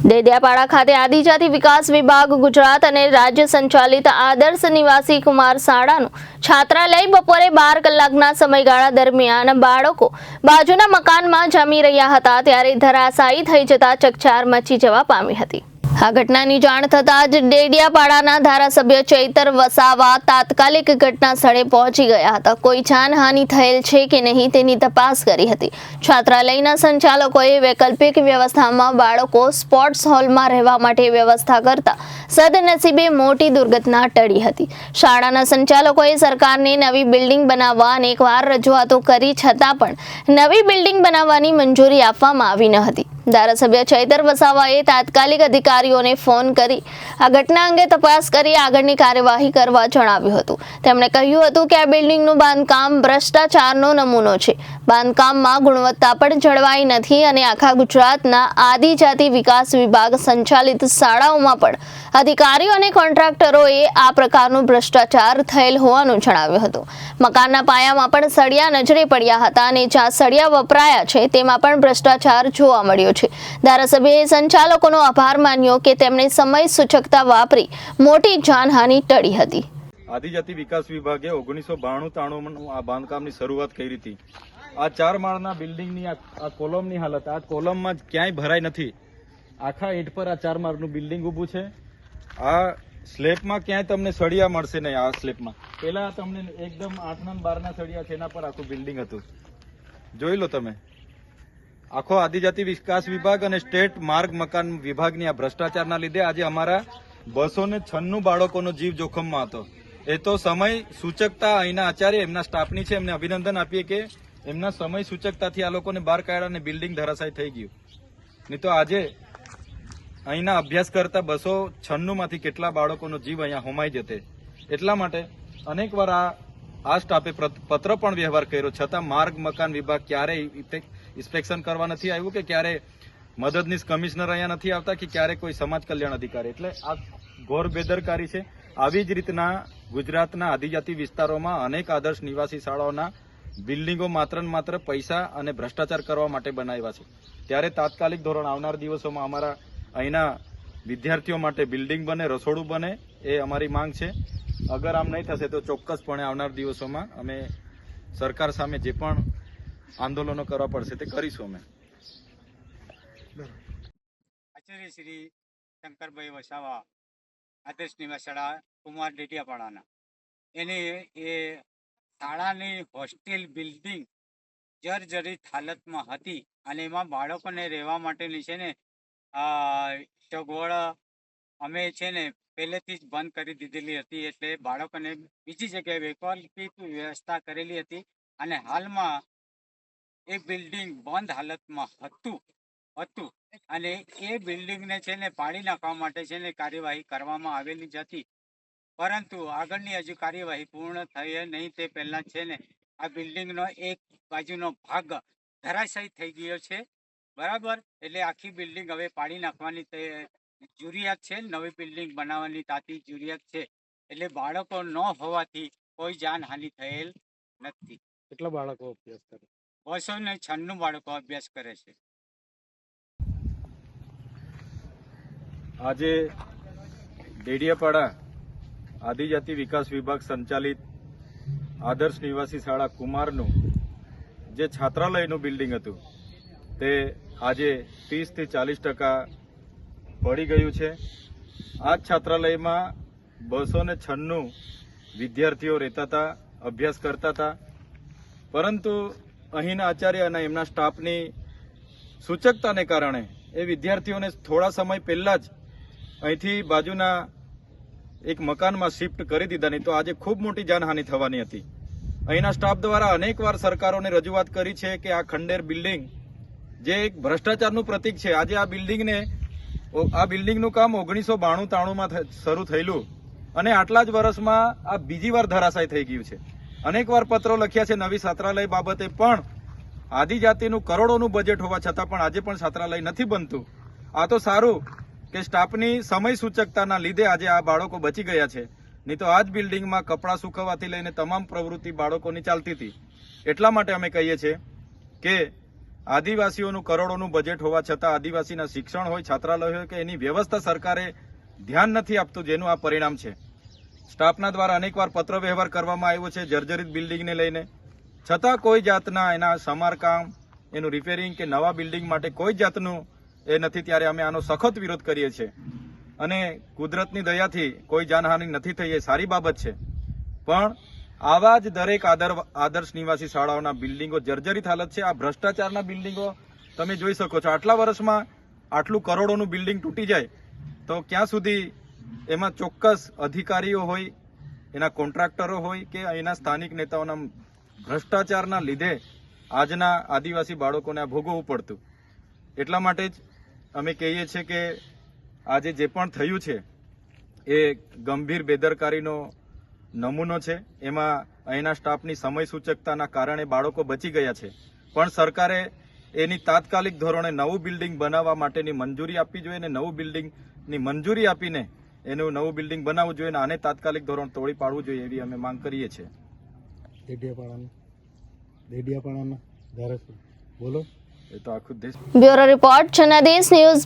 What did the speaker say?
દેડિયાપાડા ખાતે આદિજાતિ વિકાસ વિભાગ ગુજરાત અને રાજ્ય સંચાલિત આદર્શ નિવાસી કુમાર શાળાનું છાત્રાલય બપોરે 12 કલાકના સમયગાળા દરમિયાન બાળકો બાજુના મકાનમાં જમી રહ્યા હતા ત્યારે ધરાશાયી થઈ જતા ચકચાર મચી જવા પામી હતી। આ ઘટનાની જાણ થતાં જ દેડિયાપાડાના ધારાસભ્ય ચૈતર વસાવા તાત્કાલિક ઘટના સ્થળે પહોંચી ગયા હતા। કોઈ જાનહાનિ થયેલ છે કે નહીં તેની તપાસ કરી હતી। છાત્રાલયના સંચાલકોએ વૈકલ્પિક વ્યવસ્થામાં બાળકો સ્પોર્ટ્સ હોલમાં રહેવા માટે વ્યવસ્થા કરતા સદનસીબે મોટી દુર્ઘટના ટળી હતી। શાળાના સંચાલકોએ સરકારને નવી બિલ્ડિંગ બનાવવા અનેકવાર રજૂઆતો કરી છતાં પણ નવી બિલ્ડિંગ બનાવવાની મંજૂરી આપવામાં આવી ન હતી। ધારાસભ્ય ચૈતર વસાવાએ તાત્કાલિક અધિકારીઓને ફોન કરી આ ઘટના અંગે તપાસ કરી આગળની કાર્યવાહી કરવા જણાવ્યું હતું। તેમણે કહ્યું હતું કે આ બિલ્ડિંગનું બાંધકામ ભ્રષ્ટાચારનો નમૂનો છે। બાંધકામમાં ગુણવત્તા પણ જળવાઈ નથી અને આખા ગુજરાતના આદિજાતિ વિકાસ વિભાગ સંચાલિત શાળાઓમાં પણ અધિકારીઓ અને કોન્ટ્રાક્ટરોએ આ પ્રકારનું ભ્રષ્ટાચાર થયેલ હોવાનું જણાવ્યું હતું। મકાનના પાયામાં પણ સળિયા નજરે પડ્યા હતા અને જ્યાં સળિયા વપરાયા છે તેમાં પણ ભ્રષ્ટાચાર જોવા મળ્યો છે। ધારાસભ્યએ સંચાલકોનો આભાર માન્યો કે તેમણે સમય સૂચકતા વાપરી મોટી જાનહાનિ ટળી હતી। આદિજાતિ વિકાસ વિભાગે 1992-93 આ બાંધકામની શરૂઆત કરી હતી। આ 4 માળના બિલ્ડિંગની આ કોલમની હાલત, આ કોલમમાં ક્યાંય ભરાઈ નથી। આખા ઈંટ પર આ 4 માળનું બિલ્ડિંગ ઊભું છે। આ સ્લેબમાં ક્યાંય તમને સળિયા મળશે નહીં। આ સ્લેબમાં પેલા તમને એકદમ 8 ના 12 ના સળિયા છે, એના પર આખું બિલ્ડિંગ હતું। જોઈ લો તમે। આખો આદિજાતિ વિકાસ વિભાગ અને સ્ટેટ માર્ગ મકાન વિભાગની આ ભ્રષ્ટાચારના લીધે આજે અમારા 296 બાળકોનો જીવ જોખમમાં હતો। એ તો સમય સૂચકતા અહીંના આચાર્ય એમના સ્ટાફની છે, એમને અભિનંદન આપીએ કે એમના સમય સૂચકતાથી આ લોકોને બહાર કાઢ્યા અને બિલ્ડિંગ ધરાશાયી થઈ ગયું। નહીં તો આજે અહીંના અભ્યાસ કરતા 296 માંથી કેટલા બાળકોનો જીવ અહીંયા હોમાઈ જતે। એટલા માટે અનેકવાર આ સ્ટાફે પત્ર પણ વ્યવહાર કર્યો, છતાં માર્ગ મકાન વિભાગ ક્યારેય ઇન્સ્પેક્શન કરવા નથી આવ્યું કે ક્યારે મદદનીશ કમિશનર અહીંયા નથી આવતા કે ક્યારે કોઈ સમાજ કલ્યાણ અધિકારી। એટલે આ ઘોર બેદરકારી છે। આવી જ રીતના ગુજરાતના આદિજાતિ વિસ્તારોમાં અનેક આદર્શ નિવાસી શાળાઓના બિલ્ડિંગો માત્ર પૈસા અને ભ્રષ્ટાચાર કરવા માટે બનાવ્યા છે। ત્યારે તાત્કાલિક ધોરણ આવનાર દિવસોમાં અમારા અહીંના વિદ્યાર્થીઓ માટે બિલ્ડિંગ બને, રસોડું બને, એ અમારી માંગ છે। અગર આમ નહીં થશે તો ચોક્કસપણે આવનાર દિવસોમાં અમે સરકાર સામે જે પણ આંદોલનો કરવા પડશે તે કરીશું। અમે આચાર્ય શ્રી શંકરભાઈ વસાવા આદર્શ નિવાસી શાળા કુમાર દેડિયાપાડાના એ શાળાની હોસ્ટેલ બિલ્ડિંગ જર્જરિત હાલતમાં હતી અને એમાં બાળકોને રહેવા માટેની છે ને સગવડ અમે છે ને પહેલેથી જ બંધ કરી દીધેલી હતી। એટલે બાળકોને બીજી જગ્યાએ વૈકલ્પિક વ્યવસ્થા કરેલી હતી અને હાલમાં એ બિલ્ડિંગ બંધ હાલતમાં હતું અને એ બિલ્ડિંગને છે ને પાડી નાખવા માટે છે ને કાર્યવાહી કરવામાં આવેલી જ હતી, પરંતુ આગળની હજુ કાર્યવાહી પૂર્ણ થઈ નહીં તે પહેલા છે ને આ બિલ્ડિંગનો એક બાજુનો ભાગ ધરાશાયી થઈ ગયો છે, બરાબર। એટલે આખી બિલ્ડિંગ હવે પાડી નાખવાની જરૂરિયાત છે, નવી બિલ્ડિંગ બનાવવાની તાતી જરૂરિયાત છે। એટલે બાળકો ન હોવાથી કોઈ જાનહાનિ થયેલ નથી। કેટલા બાળકો અભ્યાસ કરે? 296 બાળકો અભ્યાસ કરે છે। આજે દેડિયાપાડા આદિજાતિ વિકાસ વિભાગ સંચાલિત આદર્શ નિવાસી શાળા કુમારનું જે છાત્રાલયનું બિલ્ડિંગ હતું તે આજે 30 થી 40% પડી ગયું છે। આ છાત્રાલયમાં 296 વિદ્યાર્થીઓ રહેતા હતા, અભ્યાસ કરતા હતા, પરંતુ અહીંના આચાર્ય અને એમના સ્ટાફની સૂચકતાને કારણે એ વિદ્યાર્થીઓને થોડા સમય પહેલા જ અહીંથી બાજુના એક મકાનમાં શિફ્ટ કરી દીધા। નહીં તો આજે ખૂબ મોટી જાનહાનિ થવાની હતી। અહીંના સ્ટાફ દ્વારા અનેકવાર સરકારોને રજૂઆત કરી છે કે આ ખંડેર બિલ્ડિંગ જે એક ભ્રષ્ટાચારનું પ્રતીક છે, આજે આ બિલ્ડિંગનું કામ 1992-93માં શરૂ થયેલું અને આટલા જ વર્ષમાં આ બીજી વાર ધરાશાયી થઈ ગયું છે। અનેકવાર પત્રો લખ્યા છે નવી છાત્રાલય બાબતે, પણ આદિજાતિનું કરોડોનું બજેટ હોવા છતાં પણ આજે પણ છાત્રાલય નથી બનતું। આ તો સારું કે સ્ટાફની સમય સૂચકતાના લીધે આજે આ બાળકો બચી ગયા છે, નહીં તો આ જ બિલ્ડિંગમાં કપડાં સુકવવાથી લઈને તમામ પ્રવૃત્તિ બાળકોની ચાલતી હતી। એટલા માટે અમે કહીએ છીએ કે આદિવાસીઓનું કરોડોનું બજેટ હોવા છતાં આદિવાસીના શિક્ષણ હોય, છાત્રાલય હોય કે એની વ્યવસ્થા સરકારે ધ્યાન નથી આપતું, જેનું આ પરિણામ છે. સ્ટાફના દ્વારા અનેકવાર પત્ર વ્યવહાર કરવામાં આવ્યો છે જર્જરિત બિલ્ડિંગને લઈને, છતાં કોઈ જાતના એના સમારકામ, એનું રિપેરિંગ કે નવા બિલ્ડિંગ માટે કોઈ જાતનું એ નથી. ત્યારે અમે આનો સખત વિરોધ કરીએ છીએ અને કુદરતની દયાથી કોઈ જાનહાનિ નથી થઈ, એ સારી બાબત છે. પણ આવા જ દરેક આદર્શ નિવાસી શાળાઓના બિલ્ડિંગો જર્જરિત હાલત છે. આ ભ્રષ્ટાચારના બિલ્ડિંગો તમે જોઈ શકો છો. આટલા વર્ષમાં આટલું કરોડોનું બિલ્ડિંગ તૂટી જાય તો ક્યાં સુધી એમાં ચોક્કસ અધિકારીઓ હોય, એના કોન્ટ્રાક્ટરો હોય કે એના સ્થાનિક નેતાઓના ભ્રષ્ટાચારના લીધે આજના આદિવાસી બાળકોને આ ભોગવવું પડતું. એટલા માટે જ અમે કહીએ છીએ કે આજે જે પણ થયું છે એ ગંભીર બેદરકારીનો નમૂનો છે. એમાં અહીંના સ્ટાફની સમય સૂચકતાના કારણે બાળકો બચી ગયા છે, પણ સરકારે એની તાત્કાલિક ધોરણે નવું બિલ્ડિંગ બનાવવા માટેની મંજૂરી આપવી જોઈએ અને નવું બિલ્ડિંગની મંજૂરી આપીને એનું નવું બિલ્ડિંગ બનાવવું જોઈએ અને આને તાત્કાલિક ધોરણ તોડી પાડવું જોઈએ એવી અમે માંગ કરીએ છીએ. દેડિયાપાડાના ધારાસભ્ય બોલો. એ તો આખું દેશ. Bureau report, Janadesh news.